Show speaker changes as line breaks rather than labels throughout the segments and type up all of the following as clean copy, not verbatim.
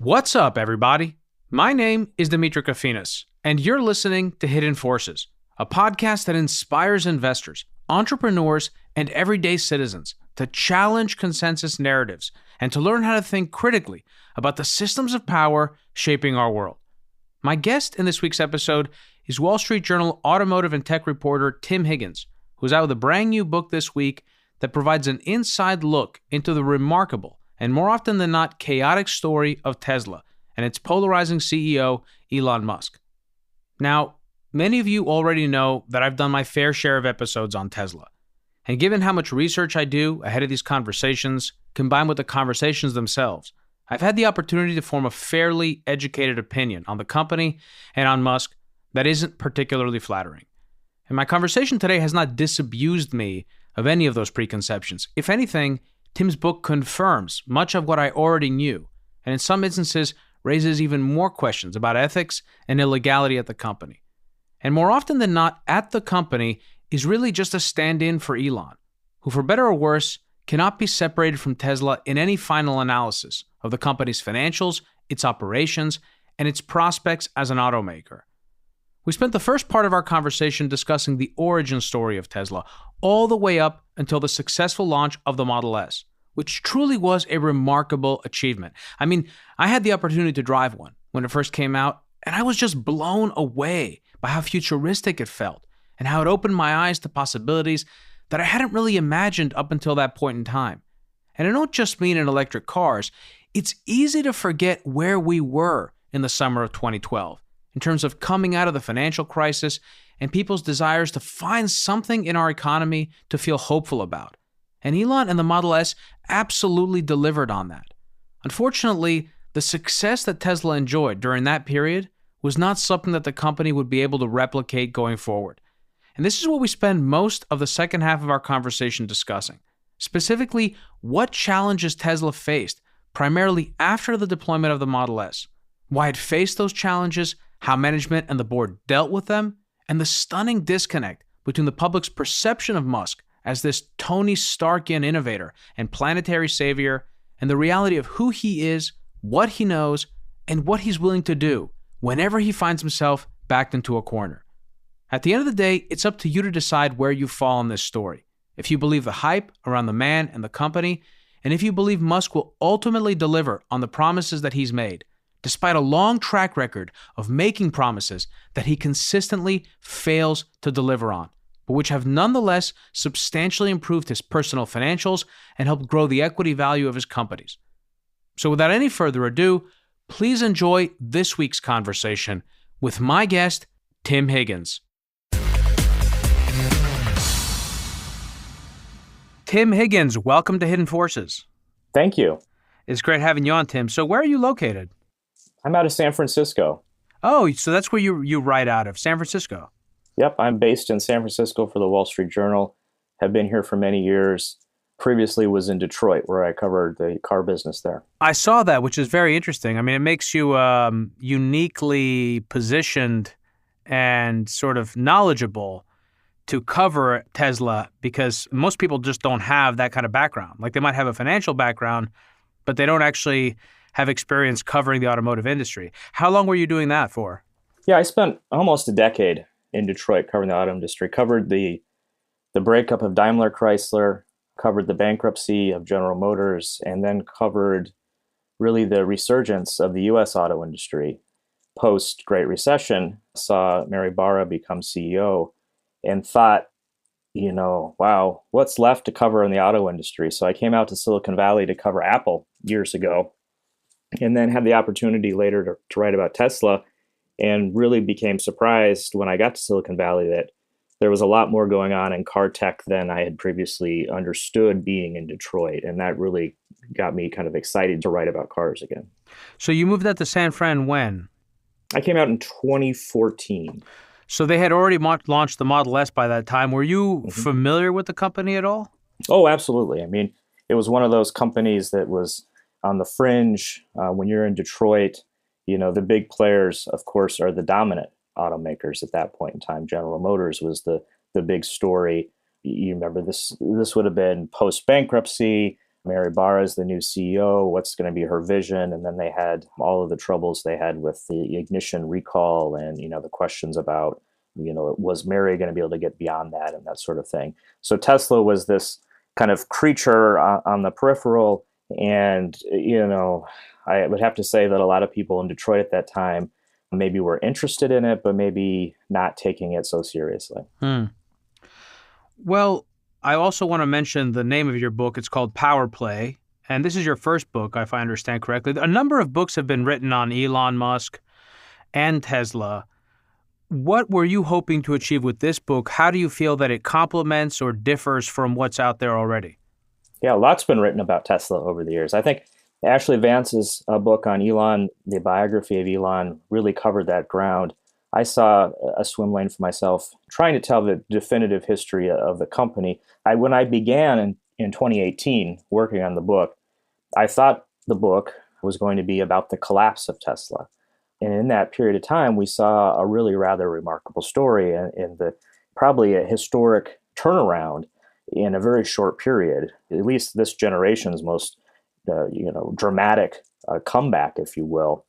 What's up, everybody? My name is Dimitri Kofinas, and you're listening to Hidden Forces, a podcast that inspires investors, entrepreneurs, and everyday citizens to challenge consensus narratives and to learn how to think critically about the systems of power shaping our world. My guest in this week's episode is Wall Street Journal automotive and tech reporter Tim Higgins, who's out with a brand new book this week that provides an inside look into the remarkable and more often than not chaotic story of Tesla and its polarizing CEO, Elon Musk. Now, many of you already know that I've done my fair share of episodes on Tesla. And given how much research I do ahead of these conversations, combined with the conversations themselves, I've had the opportunity to form a fairly educated opinion on the company and on Musk that isn't particularly flattering. And my conversation today has not disabused me of any of those preconceptions. If anything, Tim's book confirms much of what I already knew, and in some instances raises even more questions about ethics and illegality at the company. And more often than not, at the company is really just a stand-in for Elon, who for better or worse cannot be separated from Tesla in any final analysis of the company's financials, its operations, and its prospects as an automaker. We spent the first part of our conversation discussing the origin story of Tesla, all the way up until the successful launch of the Model S, which truly was a remarkable achievement. I mean, I had the opportunity to drive one when it first came out, and I was just blown away by how futuristic it felt and how it opened my eyes to possibilities that I hadn't really imagined up until that point in time. And I don't just mean in electric cars. It's easy to forget where we were in the summer of 2012 in terms of coming out of the financial crisis and people's desires to find something in our economy to feel hopeful about. And Elon and the Model S absolutely delivered on that. Unfortunately, the success that Tesla enjoyed during that period was not something that the company would be able to replicate going forward. And this is what we spend most of the second half of our conversation discussing. Specifically, what challenges Tesla faced, primarily after the deployment of the Model S, why it faced those challenges, how management and the board dealt with them, and the stunning disconnect between the public's perception of Musk as this Tony Starkian innovator and planetary savior, and the reality of who he is, what he knows, and what he's willing to do whenever he finds himself backed into a corner. At the end of the day, it's up to you to decide where you fall in this story. If you believe the hype around the man and the company, and if you believe Musk will ultimately deliver on the promises that he's made, despite a long track record of making promises that he consistently fails to deliver on, but which have nonetheless substantially improved his personal financials and helped grow the equity value of his companies. So without any further ado, please enjoy this week's conversation with my guest, Tim Higgins. Tim Higgins, welcome to Hidden Forces.
Thank you.
It's great having you on, Tim. So where are you located?
I'm out of San Francisco.
Oh, so that's where you write out of, San Francisco.
Yep, I'm based in San Francisco for the Wall Street Journal. Have been here for many years. Previously was in Detroit, where I covered the car business there.
I saw that, which is very interesting. I mean, it makes you uniquely positioned and sort of knowledgeable to cover Tesla, because most people just don't have that kind of background. Like, they might have a financial background, but they don't actually have experience covering the automotive industry. How long were you doing that for?
Yeah, I spent almost a decade in Detroit covering the auto industry. Covered the breakup of Daimler Chrysler, covered the bankruptcy of General Motors, and then covered really the resurgence of the U.S. auto industry. Post-Great Recession, saw Mary Barra become CEO and thought, wow, what's left to cover in the auto industry? So I came out to Silicon Valley to cover Apple years ago, and then had the opportunity later to write about Tesla, and really became surprised when I got to Silicon Valley that there was a lot more going on in car tech than I had previously understood being in Detroit. And that really got me kind of excited to write about cars again.
So you moved out to San Fran when?
I came out in 2014.
So they had already launched the Model S by that time. Were you familiar with the company at all?
Oh, absolutely. I mean, it was one of those companies that was on the fringe. When you're in Detroit, the big players, of course, are the dominant automakers at that point in time. General Motors was the big story. You remember this would have been post-bankruptcy. Mary Barra is the new CEO. What's going to be her vision? And then they had all of the troubles they had with the ignition recall and, the questions about, was Mary going to be able to get beyond that and that sort of thing. So Tesla was this kind of creature on the peripheral. And, I would have to say that a lot of people in Detroit at that time maybe were interested in it, but maybe not taking it so seriously.
Well, I also want to mention the name of your book. It's called Power Play, and this is your first book, if I understand correctly. A number of books have been written on Elon Musk and Tesla. What were you hoping to achieve with this book? How do you feel that it complements or differs from what's out there already?
Yeah, a lot's been written about Tesla over the years. I think Ashley Vance's book on Elon, the biography of Elon, really covered that ground. I saw a swim lane for myself trying to tell the definitive history of the company. When I began in 2018 working on the book, I thought the book was going to be about the collapse of Tesla. And in that period of time, we saw a really rather remarkable story and probably a historic turnaround in a very short period, at least this generation's most dramatic comeback, if you will,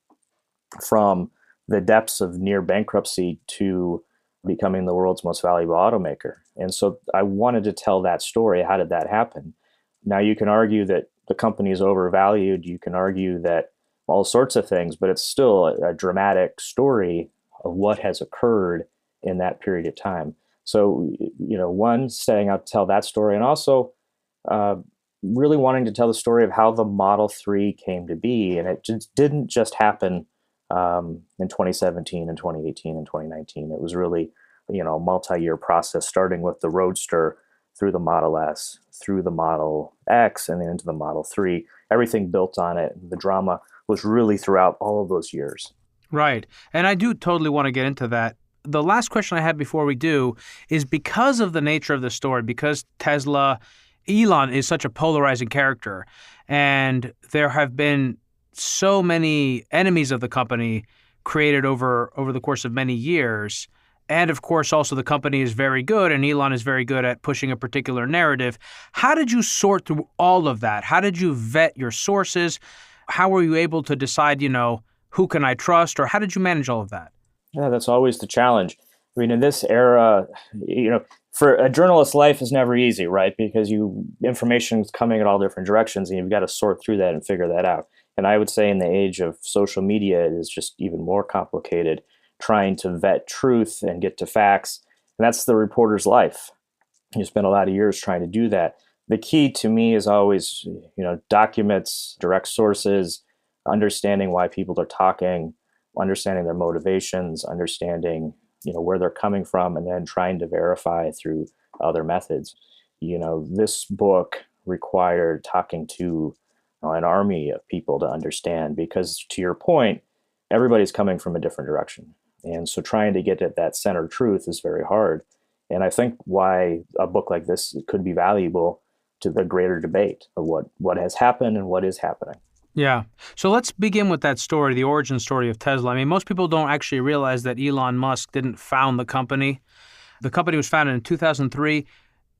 from the depths of near bankruptcy to becoming the world's most valuable automaker. And so I wanted to tell that story. How did that happen? Now, you can argue that the company is overvalued. You can argue that all sorts of things, but it's still a dramatic story of what has occurred in that period of time. So, one, setting out to tell that story, and also really wanting to tell the story of how the Model 3 came to be. And it just didn't just happen in 2017 and 2018 and 2019. It was really, a multi-year process, starting with the Roadster through the Model S, through the Model X, and then into the Model 3. Everything built on it. The drama was really throughout all of those years.
Right. And I do totally want to get into that. The last question I had before we do is, because of the nature of the story, because Elon is such a polarizing character, and there have been so many enemies of the company created over the course of many years. And of course, also the company is very good, and Elon is very good at pushing a particular narrative. How did you sort through all of that? How did you vet your sources? How were you able to decide, who can I trust, or how did you manage all of that?
Yeah, that's always the challenge. I mean, in this era, for a journalist's life is never easy, right? Because information is coming in all different directions, and you've got to sort through that and figure that out. And I would say in the age of social media, it is just even more complicated, trying to vet truth and get to facts. And that's the reporter's life. You spend a lot of years trying to do that. The key to me is always, documents, direct sources, understanding why people are talking, understanding their motivations, understanding, where they're coming from, and then trying to verify through other methods. This book required talking to an army of people to understand, because to your point, everybody's coming from a different direction. And so trying to get at that center truth is very hard. And I think why a book like this could be valuable to the greater debate of what has happened and what is happening.
Yeah. So let's begin with that story, the origin story of Tesla. I mean, most people don't actually realize that Elon Musk didn't found the company. The company was founded in 2003.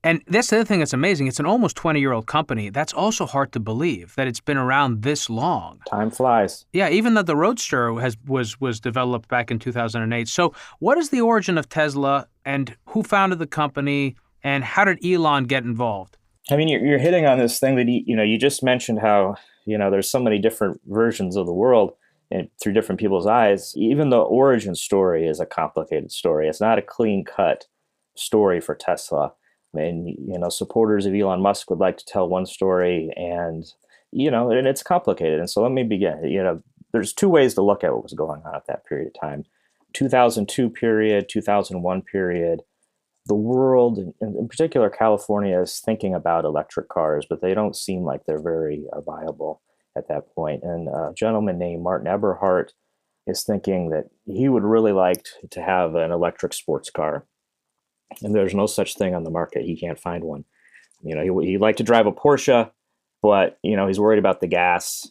And that's the other thing that's amazing. It's an almost 20-year-old company. That's also hard to believe, that it's been around this long.
Time flies.
Yeah, even that the Roadster was developed back in 2008. So what is the origin of Tesla, and who founded the company, and how did Elon get involved?
I mean, you're hitting on this thing that, you just mentioned how, there's so many different versions of the world and through different people's eyes. Even the origin story is a complicated story. It's not a clean-cut story for Tesla. And, supporters of Elon Musk would like to tell one story, and it's complicated. And so let me begin. There's two ways to look at what was going on at that period of time. 2002 period, 2001 period, the world, in particular California, is thinking about electric cars, but they don't seem like they're very viable at that point. And a gentleman named Martin Eberhart is thinking that he would really like to have an electric sports car. And there's no such thing on the market. He can't find one. He'd like to drive a Porsche, but, he's worried about the gas,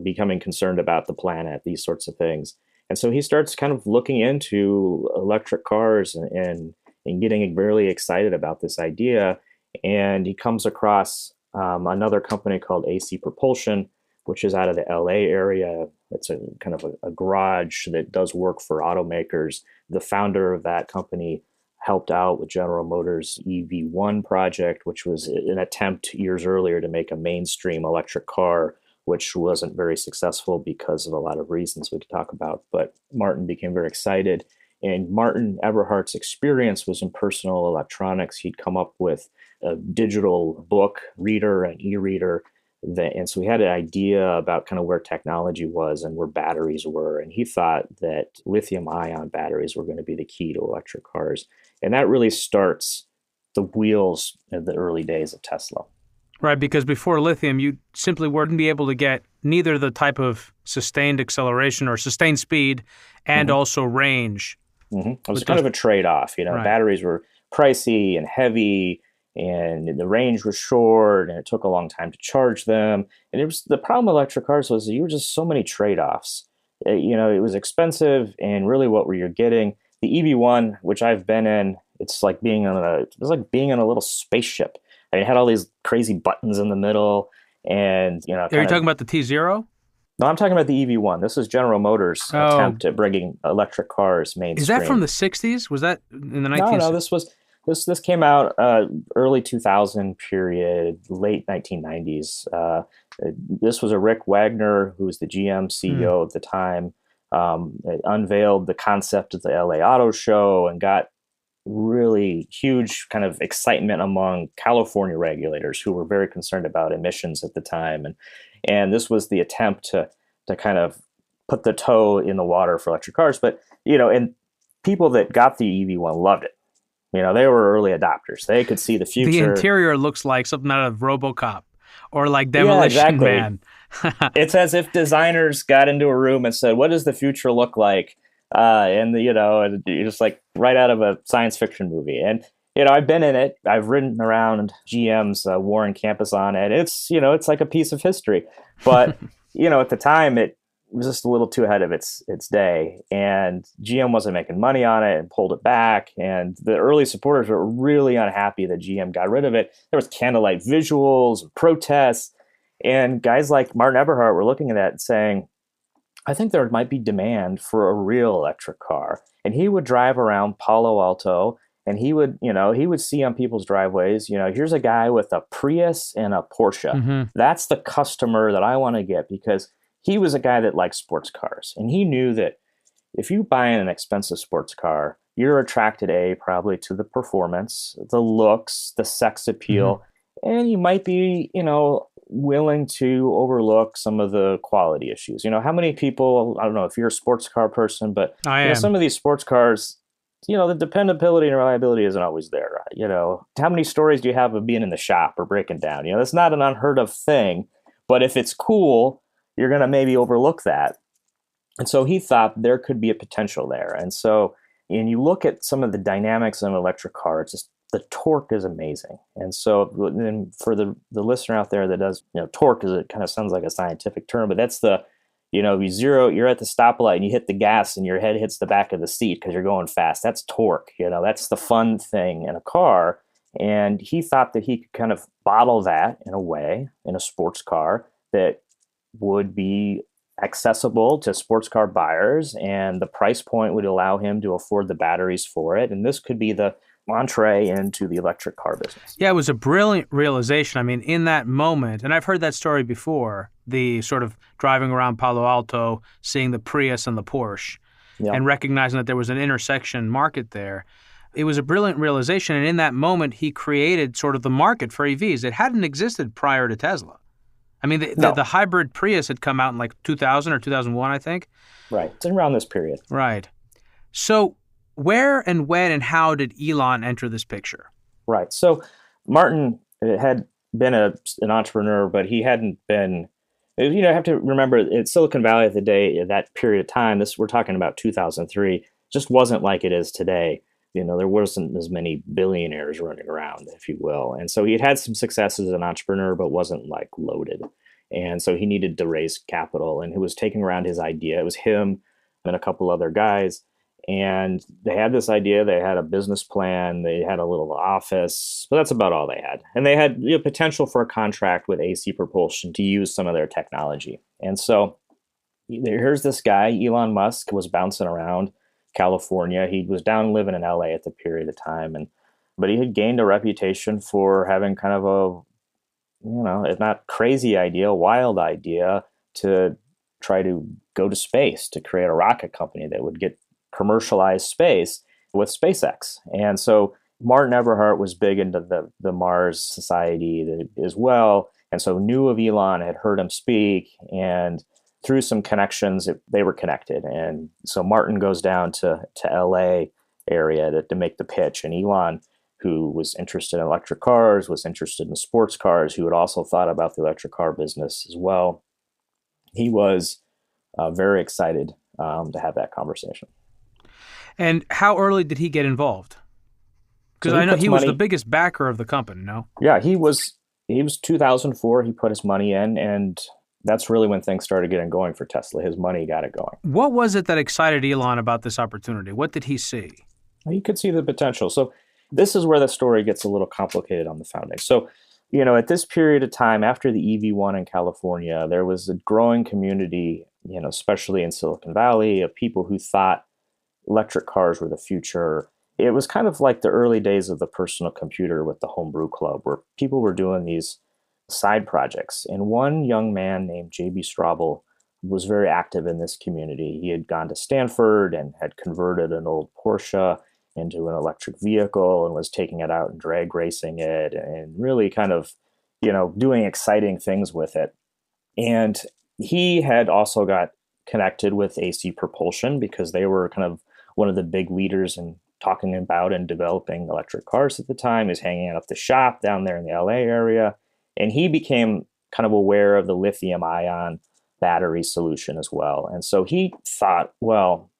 becoming concerned about the planet, these sorts of things. And so he starts kind of looking into electric cars and getting really excited about this idea. And he comes across another company called AC Propulsion, which is out of the LA area. It's a kind of a garage that does work for automakers. The founder of that company helped out with General Motors' EV1 project, which was an attempt years earlier to make a mainstream electric car, which wasn't very successful because of a lot of reasons we could talk about. But Martin became very excited. And Martin Eberhardt's experience was in personal electronics. He'd come up with a digital book reader, an e-reader. And so he had an idea about kind of where technology was and where batteries were. And he thought that lithium ion batteries were going to be the key to electric cars. And that really starts the wheels of the early days of Tesla.
Right, because before lithium, you simply wouldn't be able to get neither the type of sustained acceleration or sustained speed and also range.
It was kind of a trade-off.
Right.
Batteries were pricey and heavy, and the range was short, and it took a long time to charge them. And it was the problem with electric cars was you were just so many trade-offs. It was expensive, and really what were you getting? The EV1, which I've been in, it was like being on a little spaceship. I mean, it had all these crazy buttons in the middle, and
Are you talking about the T0?
No, I'm talking about the EV1. This is General Motors' attempt at bringing electric cars mainstream.
Is that from the 60s? Was that in the 1960s?
No, this came out early 2000 period, late 1990s. This was a Rick Wagner, who was the GM CEO at the time, unveiled the concept at the LA Auto Show and got really huge kind of excitement among California regulators who were very concerned about emissions at the time. And this was the attempt to kind of put the toe in the water for electric cars. But, and people that got the EV1 loved it. They were early adopters. They could see the future.
The interior looks like something out of RoboCop or like Demolition Man.
It's as if designers got into a room and said, what does the future look like? And you're just like right out of a science fiction movie. And, I've been in it. I've ridden around GM's Warren campus on it. It's, it's like a piece of history. But, at the time, it was just a little too ahead of its day. And GM wasn't making money on it and pulled it back. And the early supporters were really unhappy that GM got rid of it. There was candlelight visuals and protests. And guys like Martin Eberhardt were looking at that and saying, I think there might be demand for a real electric car. And he would drive around Palo Alto and he would see on people's driveways, here's a guy with a Prius and a Porsche. That's the customer that I want to get, because he was a guy that liked sports cars. And he knew that if you buy an expensive sports car, you're attracted probably to the performance, the looks, the sex appeal, and you might be, willing to overlook some of the quality issues. How many people, I don't know if you're a sports car person, but some of these sports cars, the dependability and reliability isn't always there. How many stories do you have of being in the shop or breaking down? That's not an unheard of thing, but if it's cool, you're going to maybe overlook that. And so he thought there could be a potential there. And so, and you look at some of the dynamics of an electric car, it's just, the torque is amazing. And so then for the listener out there that does, torque is, it kind of sounds like a scientific term, but that's the, you're at the stoplight and you hit the gas and your head hits the back of the seat because you're going fast. That's torque. That's the fun thing in a car. And he thought that he could kind of bottle that in a way in a sports car that would be accessible to sports car buyers, and the price point would allow him to afford the batteries for it. And this could be the entree into the electric car business.
Yeah, it was a brilliant realization. I mean, in that moment, and I've heard that story before, the sort of driving around Palo Alto, seeing the Prius and the Porsche, and recognizing that there was an intersection market there. It was a brilliant realization. And in that moment, he created sort of the market for EVs. It hadn't existed prior to Tesla. I mean, the hybrid Prius had come out in like 2000 or 2001, I think.
Right. It's around this period.
Right. So where and when and how did Elon enter this picture? Right.
So Martin had been an entrepreneur, but he hadn't been, you have to remember in Silicon Valley at that period of time, we're talking about 2003, just wasn't like it is today. There wasn't as many billionaires running around, if you will. And so he had some success as an entrepreneur, but wasn't like loaded. And so he needed to raise capital, and he was taking around his idea. It was him and a couple other guys. And they had this idea, they had a business plan, they had a little office, but that's about all they had. And they had potential for a contract with AC Propulsion to use some of their technology. And so here's this guy, Elon Musk, was bouncing around California. He was down living in LA at the period of time, but he had gained a reputation for having kind of if not crazy idea, wild idea to try to go to space, to create a rocket company that would get commercialized space with SpaceX. And so Martin Eberhard was big into the Mars Society as well. And so knew of Elon, had heard him speak, and through some connections, they were connected. And so Martin goes down to LA area to make the pitch. And Elon, who was interested in electric cars, was interested in sports cars, who had also thought about the electric car business as well, he was very excited to have that conversation.
And how early did he get involved? Because I know he was the biggest backer of the company, no?
Yeah, he was 2004. He put his money in, and that's really when things started getting going for Tesla. His money got it going.
What was it that excited Elon about this opportunity? What did he see?
He could see the potential. So this is where the story gets a little complicated on the founding. So, at this period of time, after the EV1 in California, there was a growing community, especially in Silicon Valley, of people who thought electric cars were the future. It was kind of like the early days of the personal computer with the Homebrew Club, where people were doing these side projects. And one young man named J.B. Straubel was very active in this community. He had gone to Stanford and had converted an old Porsche into an electric vehicle and was taking it out and drag racing it and really kind of, doing exciting things with it. And he had also got connected with AC Propulsion because they were kind of one of the big leaders in talking about and developing electric cars at the time. Is hanging out at the shop down there in the LA area. And he became kind of aware of the lithium ion battery solution as well. And so he thought, well,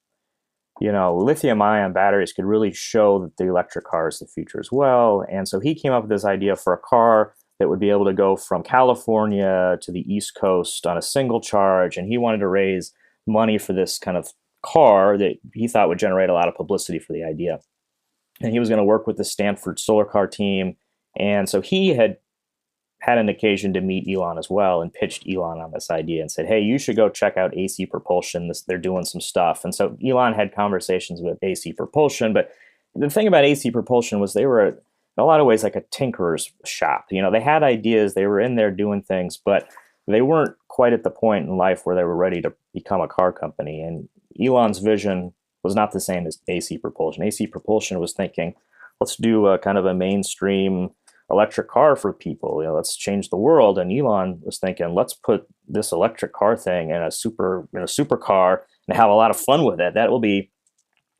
lithium ion batteries could really show that the electric car is the future as well. And so he came up with this idea for a car that would be able to go from California to the East Coast on a single charge. And he wanted to raise money for this kind of car that he thought would generate a lot of publicity for the idea. And he was going to work with the Stanford Solar Car team. And so he had an occasion to meet Elon as well and pitched Elon on this idea and said, hey, you should go check out AC Propulsion. They're doing some stuff. And so Elon had conversations with AC Propulsion. But the thing about AC Propulsion was they were in a lot of ways like a tinkerer's shop. They had ideas, they were in there doing things, but they weren't quite at the point in life where they were ready to become a car company. And Elon's vision was not the same as AC Propulsion. AC Propulsion was thinking, let's do a kind of a mainstream electric car for people. Let's change the world. And Elon was thinking, let's put this electric car thing in a supercar and have a lot of fun with it. That will be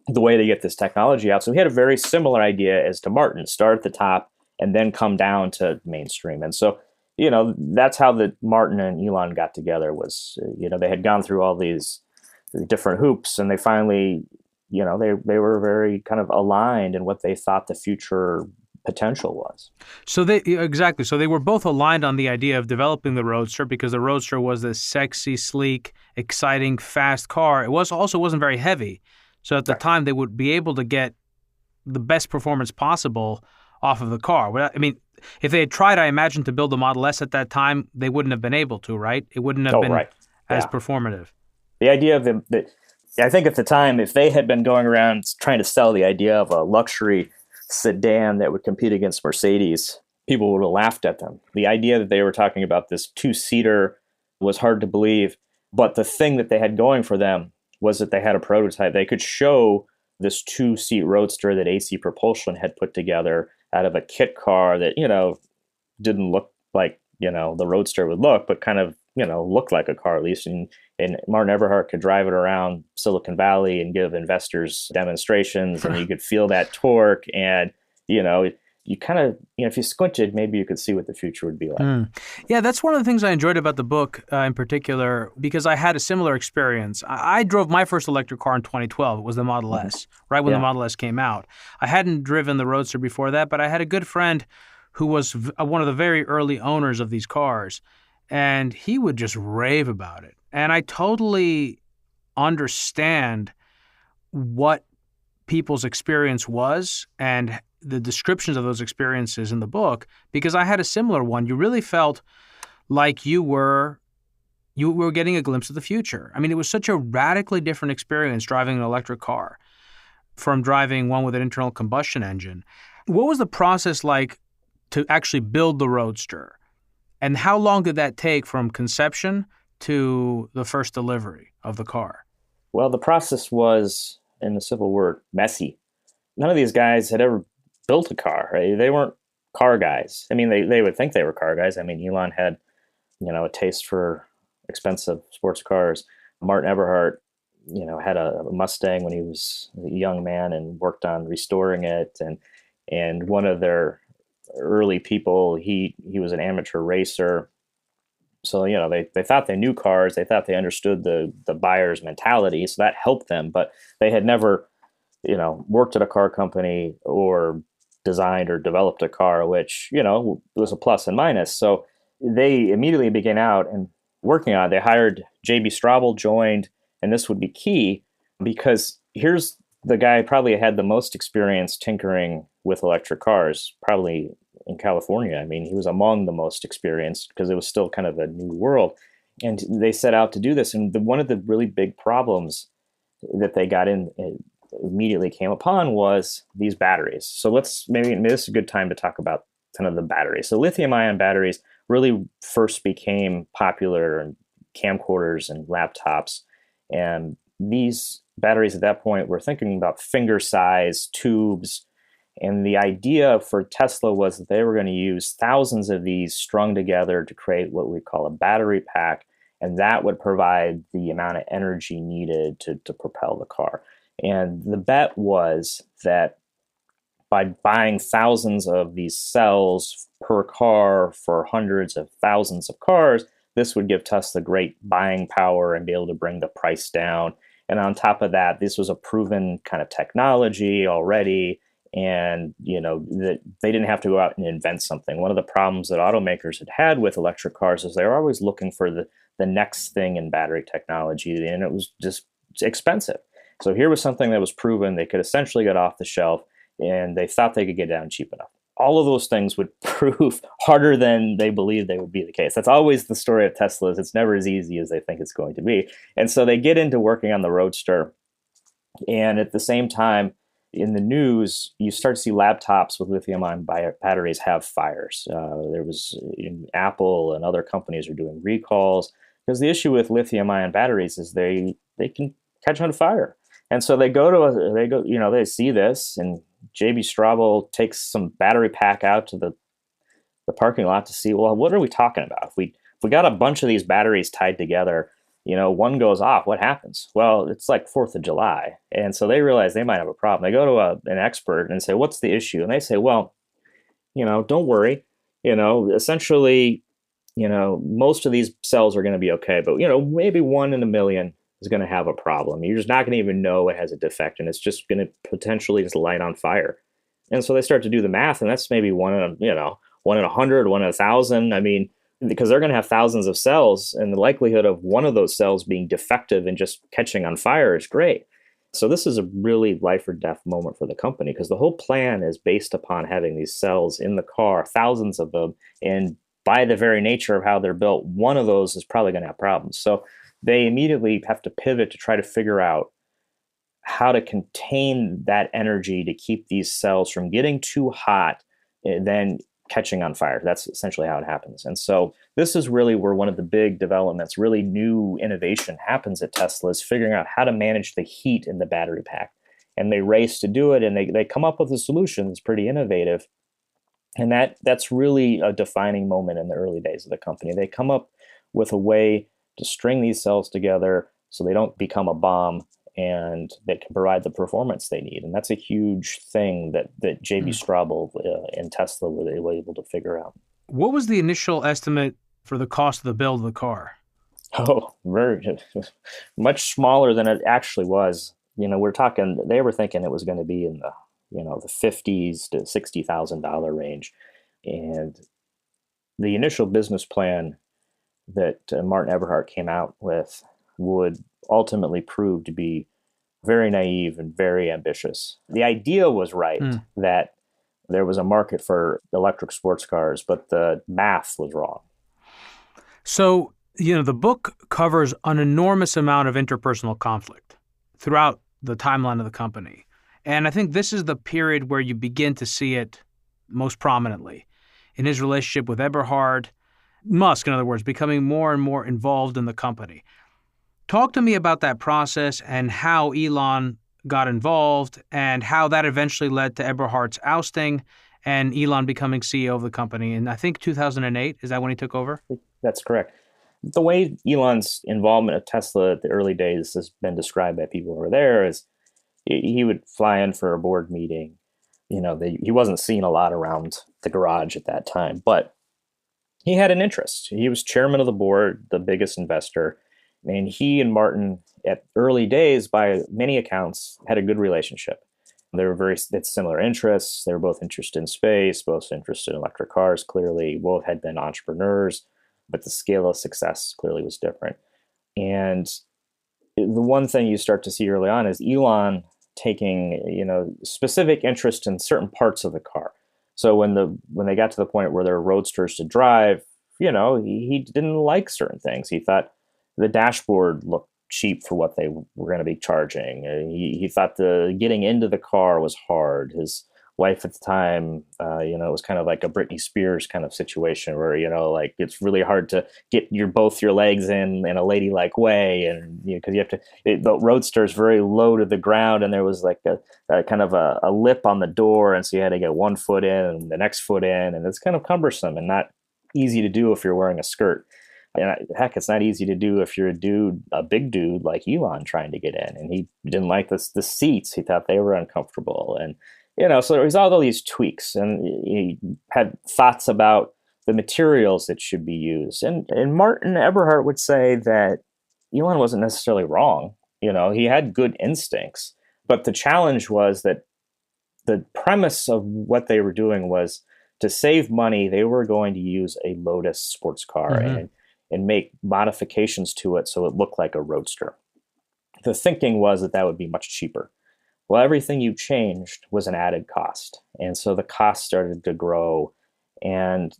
the way to get this technology out. So he had a very similar idea as to Martin: start at the top and then come down to mainstream. And so, that's how the Martin and Elon got together. Was they had gone through all these different hoops, and they finally, they were very kind of aligned in what they thought the future potential was.
So they were both aligned on the idea of developing the Roadster, because the Roadster was this sexy, sleek, exciting, fast car. It wasn't very heavy. So at the time, they would be able to get the best performance possible off of the car. I mean, if they had tried, I imagine, to build the Model S at that time, they wouldn't have been able to, right? It wouldn't have been as performative.
The idea of I think at the time, if they had been going around trying to sell the idea of a luxury sedan that would compete against Mercedes, people would have laughed at them. The idea that they were talking about this two-seater was hard to believe. But the thing that they had going for them was that they had a prototype. They could show this two-seat Roadster that AC Propulsion had put together out of a kit car that, didn't look like, the Roadster would look, but kind of, looked like a car at least. And Martin Eberhard could drive it around Silicon Valley and give investors demonstrations, and you could feel that torque. And, you kind of, if you squinted, maybe you could see what the future would be like.
Yeah, that's one of the things I enjoyed about the book in particular, because I had a similar experience. I drove my first electric car in 2012. It was the Model S, right when the Model S came out. I hadn't driven the Roadster before that, but I had a good friend who was one of the very early owners of these cars, and he would just rave about it. And I totally understand what people's experience was and the descriptions of those experiences in the book, because I had a similar one. You really felt like you were getting a glimpse of the future. I mean, it was such a radically different experience driving an electric car from driving one with an internal combustion engine. What was the process like to actually build the Roadster? And how long did that take from conception to the first delivery of the car?
Well, the process was, in a civil word, messy. None of these guys had ever built a car, right? They weren't car guys. I mean, they would think they were car guys. I mean, Elon had, a taste for expensive sports cars. Martin Eberhart, had a Mustang when he was a young man and worked on restoring it. And one of their early people, he was an amateur racer. So, they thought they knew cars. They thought they understood the buyer's mentality. So that helped them. But they had never, worked at a car company or designed or developed a car, which, was a plus and minus. So they immediately began out and working on it. They hired J.B. Straubel, joined, and this would be key because here's the guy probably had the most experience tinkering with electric cars, probably in California. I mean, he was among the most experienced because it was still kind of a new world. And they set out to do this. And one of the really big problems that they got in immediately came upon was these batteries. So maybe this is a good time to talk about kind of the batteries. So lithium ion batteries really first became popular in camcorders and laptops. And these batteries at that point were thinking about finger-sized tubes. And the idea for Tesla was that they were going to use thousands of these strung together to create what we call a battery pack. And that would provide the amount of energy needed to propel the car. And the bet was that by buying thousands of these cells per car for hundreds of thousands of cars, this would give Tesla great buying power and be able to bring the price down. And on top of that, this was a proven kind of technology already. And, that they didn't have to go out and invent something. One of the problems that automakers had with electric cars is they were always looking for the next thing in battery technology, and it was just expensive. So here was something that was proven. They could essentially get off the shelf, and they thought they could get down cheap enough. All of those things would prove harder than they believed they would be the case. That's always the story of Teslas. It's never as easy as they think it's going to be. And so they get into working on the Roadster. And at the same time, in the news, you start to see laptops with lithium-ion batteries have fires. There was Apple and other companies are doing recalls because the issue with lithium-ion batteries is they can catch on fire. And so they see this, and J.B. Straubel takes some battery pack out to the parking lot to see, well, what are we talking about? If we got a bunch of these batteries tied together, one goes off, what happens? Well, it's like 4th of July. And so they realize they might have a problem. They go to an expert and say, what's the issue? And they say, well, don't worry. Essentially, most of these cells are going to be okay. But, maybe 1 in a million is going to have a problem. You're just not going to even know it has a defect, and it's just going to potentially just light on fire. And so they start to do the math, and that's maybe 1 in 100, 1 in 1,000. I mean, because they're going to have thousands of cells, and the likelihood of one of those cells being defective and just catching on fire is great. So this is a really life or death moment for the company, because the whole plan is based upon having these cells in the car, thousands of them, and by the very nature of how they're built, one of those is probably going to have problems. So they immediately have to pivot to try to figure out how to contain that energy to keep these cells from getting too hot and then catching on fire. That's essentially how it happens. And so this is really where one of the big developments, really new innovation happens at Tesla, is figuring out how to manage the heat in the battery pack. And they race to do it, and they come up with a solution that's pretty innovative. And that's really a defining moment in the early days of the company. They come up with a way to string these cells together so they don't become a bomb, and that can provide the performance they need. And that's a huge thing that J.B. Straubel and Tesla were able to figure out.
What was the initial estimate for the cost of the build of the car?
Oh, very much smaller than it actually was. They were thinking it was going to be in the $50,000 to $60,000 range. And the initial business plan that Martin Eberhart came out with would ultimately prove to be very naive and very ambitious. The idea was right
Hmm.
that there was a market for electric sports cars, but the math was wrong.
So, the book covers an enormous amount of interpersonal conflict throughout the timeline of the company. And I think this is the period where you begin to see it most prominently in his relationship with Eberhard, Musk, in other words, becoming more and more involved in the company. Talk to me about that process and how Elon got involved and how that eventually led to Eberhard's ousting and Elon becoming CEO of the company in, I think, 2008. Is that when he took over?
That's correct. The way Elon's involvement of Tesla at the early days has been described by people who were there is he would fly in for a board meeting. He wasn't seen a lot around the garage at that time, but he had an interest. He was chairman of the board, the biggest investor, and he and Martin at early days, by many accounts, had a good relationship. They had similar interests. They were both interested in space, both interested in electric cars, clearly. Both had been entrepreneurs, but the scale of success clearly was different. And the one thing you start to see early on is Elon taking, specific interest in certain parts of the car. So when they got to the point where there were roadsters to drive, he didn't like certain things. He thought the dashboard looked cheap for what they were going to be charging. He thought the getting into the car was hard. His wife at the time, it was kind of like a Britney Spears kind of situation where, like it's really hard to get both your legs in a ladylike way. And because you have to, the roadster is very low to the ground, and there was like a kind of a lip on the door. And so you had to get one foot in and the next foot in. And it's kind of cumbersome and not easy to do if you're wearing a skirt. And heck, it's not easy to do if you're a big dude like Elon trying to get in. And he didn't like the seats. He thought they were uncomfortable. And, so there was all these tweaks. And he had thoughts about the materials that should be used. And Martin Eberhard would say that Elon wasn't necessarily wrong. He had good instincts. But the challenge was that the premise of what they were doing was to save money, they were going to use a Lotus sports car.
Mm-hmm.
And make modifications to it so it looked like a roadster. The thinking was that would be much cheaper. Well, everything you changed was an added cost. And so the cost started to grow. And,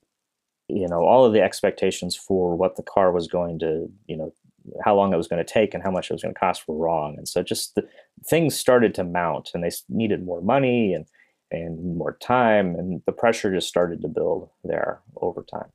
all of the expectations for what the car was going to, how long it was going to take and how much it was going to cost were wrong. And so just things started to mount, and they needed more money and more time. And the pressure just started to build there over time.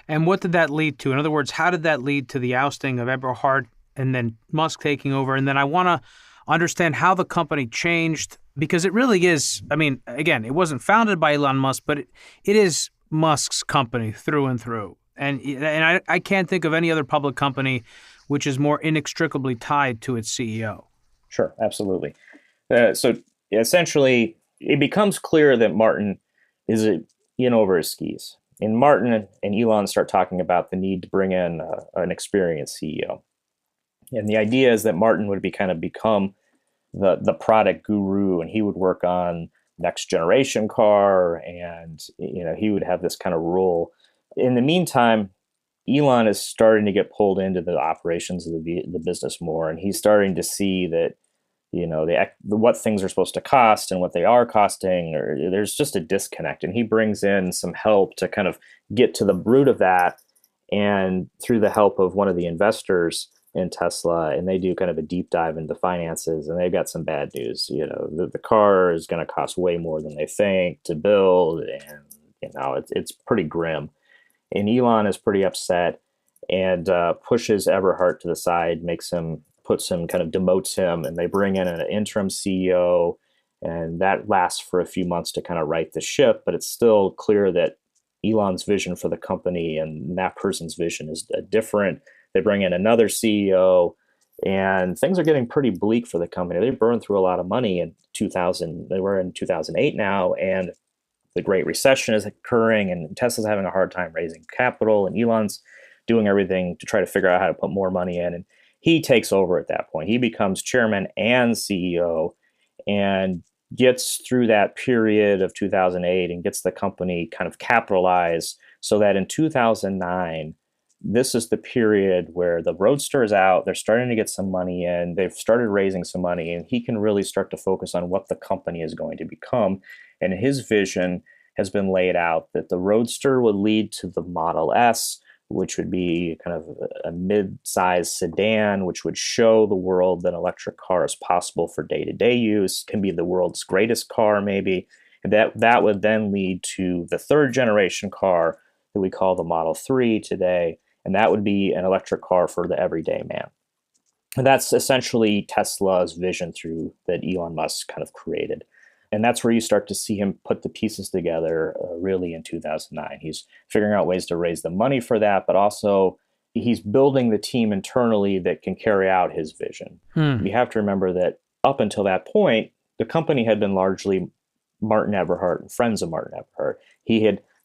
And what did that lead to? In other words, how did that lead to the ousting of Eberhard and then Musk taking over? And then I want to understand how the company changed, because it really is, again, it wasn't founded by Elon Musk, but it is Musk's company through and through. And I can't think of any other public company which is more inextricably tied to its CEO.
Sure, absolutely. So essentially, it becomes clear that Martin is in over his skis. And Martin and Elon start talking about the need to bring in an experienced CEO. And the idea is that Martin would become the product guru, and he would work on next generation car, and he would have this kind of role. In the meantime, Elon is starting to get pulled into the operations of the business more, and he's starting to see that what things are supposed to cost and what they are costing, or there's just a disconnect. And he brings in some help to kind of get to the root of that. And through the help of one of the investors in Tesla, and they do kind of a deep dive into finances, and they've got some bad news. The car is going to cost way more than they think to build. And, it's pretty grim. And Elon is pretty upset and pushes Eberhard to the side, demotes him, and they bring in an interim CEO, and that lasts for a few months to kind of right the ship. But it's still clear that Elon's vision for the company and that person's vision is different. They bring in another CEO, and things are getting pretty bleak for the company. They burned through a lot of money in 2000. They were in 2008 now, and the Great Recession is occurring, and Tesla's having a hard time raising capital, and Elon's doing everything to try to figure out how to put more money in. And he takes over at that point. He becomes chairman and CEO and gets through that period of 2008 and gets the company kind of capitalized so that in 2009, this is the period where the Roadster is out. They're starting to get some money in. They've started raising some money, and he can really start to focus on what the company is going to become. And his vision has been laid out that the Roadster would lead to the Model S, which would be kind of a mid-sized sedan, which would show the world that an electric car is possible for day-to-day use, can be the world's greatest car, maybe. And that would then lead to the third generation car that we call the Model 3 today, and that would be an electric car for the everyday man. And that's essentially Tesla's vision through that Elon Musk kind of created. And that's where you start to see him put the pieces together really in 2009. He's figuring out ways to raise the money for that, but also he's building the team internally that can carry out his vision. You have to remember that up until that point, the company had been largely Martin Eberhard and friends of Martin Eberhard.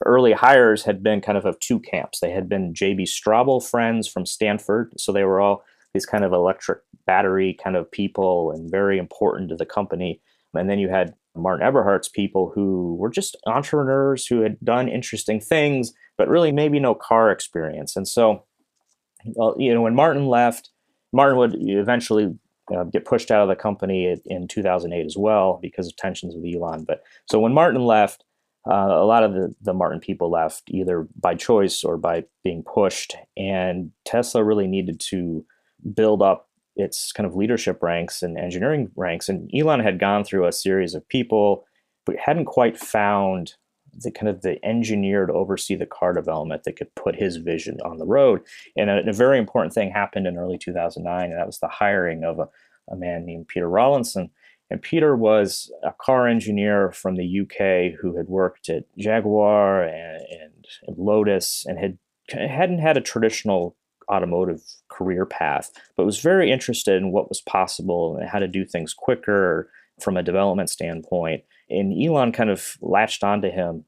Early hires had been kind of two camps. They had been J.B. Straubel friends from Stanford, so they were all these kind of electric battery kind of people and very important to the company. And then you had Martin Eberhard's people who were just entrepreneurs who had done interesting things, but really maybe no car experience. And so, when Martin left, Martin would eventually get pushed out of the company in 2008 as well because of tensions with Elon. But so when Martin left, a lot of the Martin people left either by choice or by being pushed, and Tesla really needed to build up its kind of leadership ranks and engineering ranks. And Elon had gone through a series of people, but hadn't quite found the engineer to oversee the car development that could put his vision on the road. And a very important thing happened in early 2009, and that was the hiring of a man named Peter Rawlinson. And Peter was a car engineer from the UK who had worked at Jaguar and Lotus and hadn't had a traditional automotive career path, but was very interested in what was possible and how to do things quicker from a development standpoint. And Elon kind of latched onto him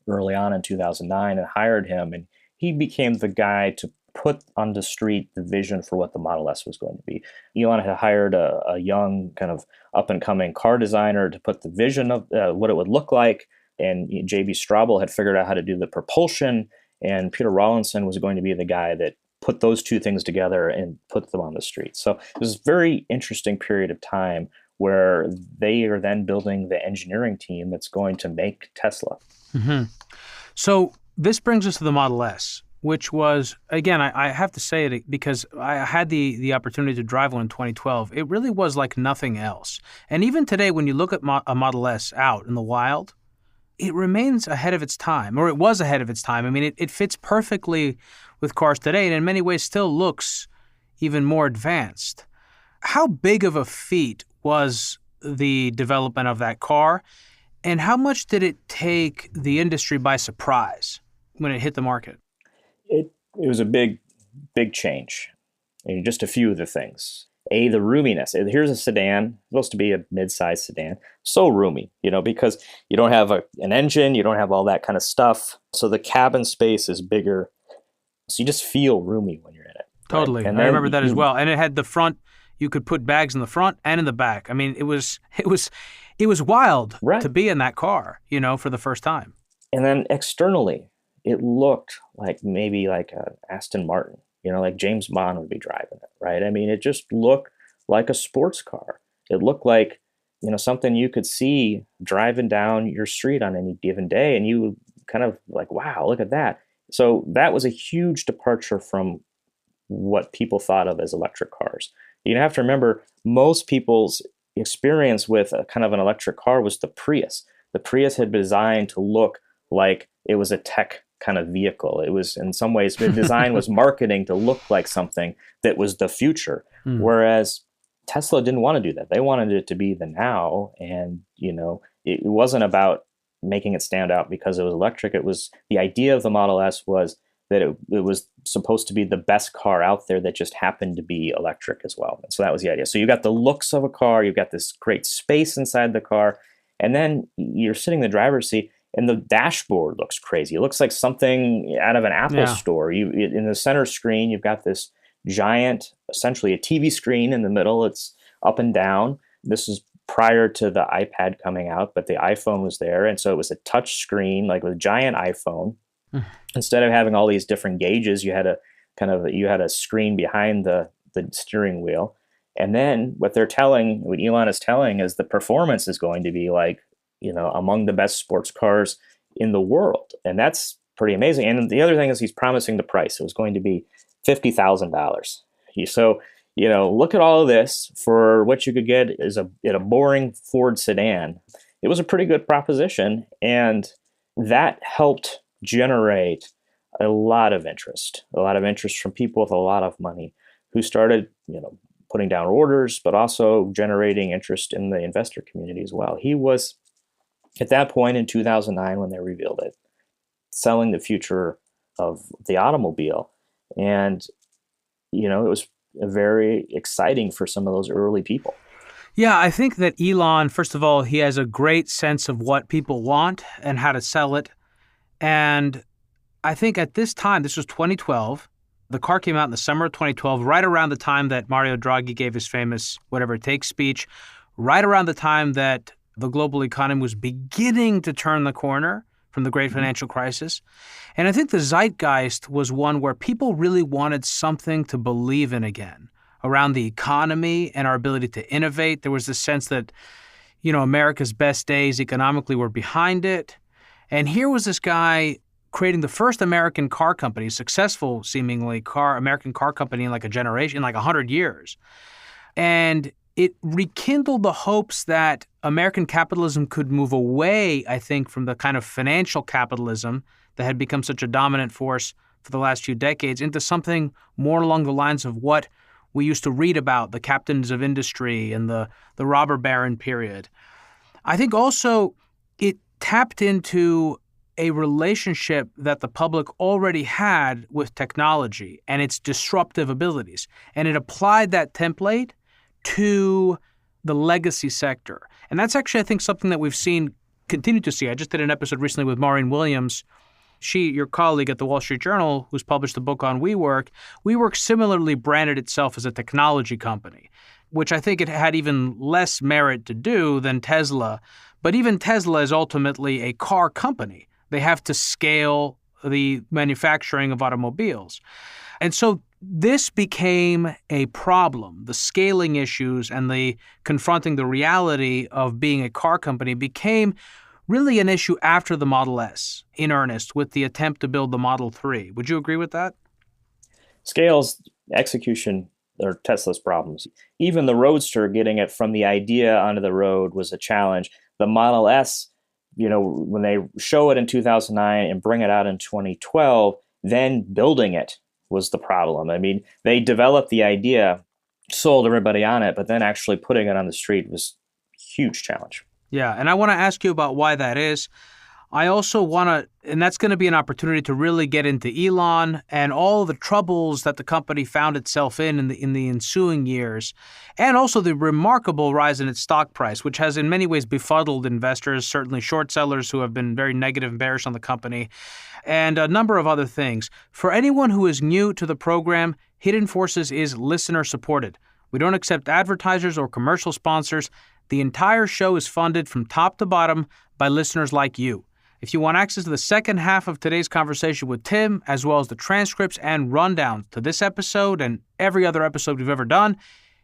early on in 2009 and hired him, and he became the guy to put on the street the vision for what the Model S was going to be. Elon had hired a young kind of up-and-coming car designer to put the vision of what it would look like, and J.B. Straubel had figured out how to do the propulsion, and Peter Rawlinson was going to be the guy that put those two things together and put them on the street. So it was a very interesting period of time where they are then building the engineering team that's going to make Tesla.
Mm-hmm. So this brings us to the Model S, which was, again, I have to say it because I had the opportunity to drive one in 2012. It really was like nothing else. And even today, when you look at a Model S out in the wild, it remains ahead of its time, or it was ahead of its time. I mean, it fits perfectly with cars today and in many ways still looks even more advanced. How big of a feat was the development of that car, and how much did it take the industry by surprise when it hit the market?
It was a big change. And just a few of the things. The roominess. Here's a sedan, supposed to be a mid-sized sedan. So roomy, because you don't have an engine, you don't have all that kind of stuff. So the cabin space is bigger. So you just feel roomy when you're in it.
Totally.
Right?
I remember that as well. And it had the front, you could put bags in the front and in the back. I mean, it was wild to be in that car, for the first time.
And then externally, it looked like maybe like an Aston Martin, like James Bond would be driving it, right? I mean, it just looked like a sports car. It looked like, something you could see driving down your street on any given day. And you kind of like, wow, look at that. So that was a huge departure from what people thought of as electric cars. You have to remember, most people's experience with a kind of an electric car was the Prius. The Prius had been designed to look like it was a tech kind of vehicle. It was, in some ways, the design was marketing to look like something that was the future. Whereas Tesla didn't want to do that. They wanted it to be the now. And, it wasn't about making it stand out because it was electric. It was, the idea of the Model S was that it was supposed to be the best car out there that just happened to be electric as well. And so that was the idea. So you got the looks of a car, you've got this great space inside the car, and then you're sitting in the driver's seat, and the dashboard looks crazy. It looks like something out of an Apple store. In the center screen, you've got this giant, essentially a TV screen in the middle. It's up and down. This is prior to the iPad coming out, but the iPhone was there. And so it was a touch screen, like with a giant iPhone. Instead of having all these different gauges, you had you had a screen behind the steering wheel. And then what Elon is telling is the performance is going to be like, among the best sports cars in the world. And that's pretty amazing. And the other thing is he's promising the price. It was going to be $50,000. So, look at all of this for what you could get is a boring Ford sedan. It was a pretty good proposition. And that helped generate a lot of interest from people with a lot of money who started, putting down orders, but also generating interest in the investor community as well. He was, at that point in 2009, when they revealed it, selling the future of the automobile. And, it was very exciting for some of those early people.
Yeah, I think that Elon, first of all, he has a great sense of what people want and how to sell it. And I think at this time, this was 2012, the car came out in the summer of 2012, right around the time that Mario Draghi gave his famous Whatever It Takes speech, right around the time that the global economy was beginning to turn the corner from the great financial crisis. And I think the zeitgeist was one where people really wanted something to believe in again around the economy and our ability to innovate. There was this sense that, America's best days economically were behind it. And here was this guy creating the first American car company, successful seemingly American car company in like a generation, in like 100 years. And it rekindled the hopes that American capitalism could move away, I think, from the kind of financial capitalism that had become such a dominant force for the last few decades into something more along the lines of what we used to read about, the captains of industry and the robber baron period. I think also it tapped into a relationship that the public already had with technology and its disruptive abilities. And it applied that template to the legacy sector. And that's actually, I think, something that we've continue to see. I just did an episode recently with Maureen Williams. She, your colleague at the Wall Street Journal, who's published the book on WeWork. WeWork similarly branded itself as a technology company, which I think it had even less merit to do than Tesla. But even Tesla is ultimately a car company. They have to scale the manufacturing of automobiles. And so this became a problem. The scaling issues and the confronting the reality of being a car company became really an issue after the Model S in earnest with the attempt to build the Model 3. Would you agree with that?
Scales, execution are Tesla's problems. Even the Roadster, getting it from the idea onto the road was a challenge. The Model S, when they show it in 2009 and bring it out in 2012, then building it was the problem. I mean, they developed the idea, sold everybody on it, but then actually putting it on the street was a huge challenge.
Yeah, and I want to ask you about why that is. I also want to, and that's going to be an opportunity to really get into Elon and all the troubles that the company found itself in the ensuing years, and also the remarkable rise in its stock price, which has in many ways befuddled investors, certainly short sellers who have been very negative and bearish on the company, and a number of other things. For anyone who is new to the program, Hidden Forces is listener supported. We don't accept advertisers or commercial sponsors. The entire show is funded from top to bottom by listeners like you. If you want access to the second half of today's conversation with Tim, as well as the transcripts and rundowns to this episode and every other episode we've ever done,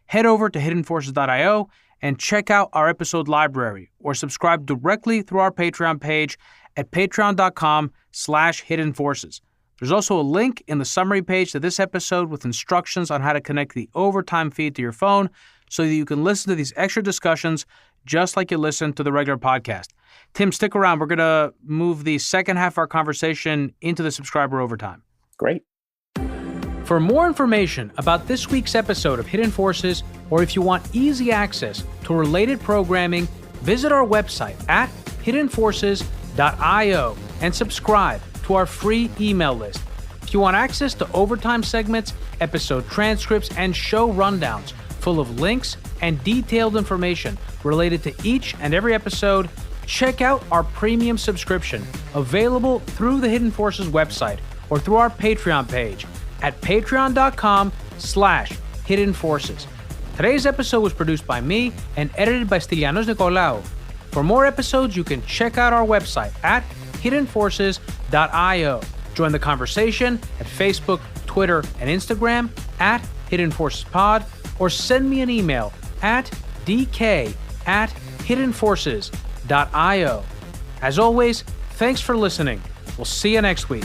head over to hiddenforces.io and check out our episode library or subscribe directly through our Patreon page at patreon.com/hiddenforces. There's also a link in the summary page to this episode with instructions on how to connect the Overtime feed to your phone so that you can listen to these extra discussions just like you listen to the regular podcast. Tim, stick around. We're going to move the second half of our conversation into the subscriber overtime.
Great.
For more information about this week's episode of Hidden Forces, or if you want easy access to related programming, visit our website at hiddenforces.io and subscribe to our free email list. If you want access to overtime segments, episode transcripts, and show rundowns full of links and detailed information related to each and every episode, check out our premium subscription available through the Hidden Forces website or through our Patreon page at patreon.com/hiddenforces. Today's episode was produced by me and edited by Stylianos Nicolaou. For more episodes, you can check out our website at hiddenforces.io. Join the conversation at Facebook, Twitter, and Instagram at Hidden Forces Pod, or send me an email at dk@hiddenforces.io. As always, thanks for listening. We'll see you next week.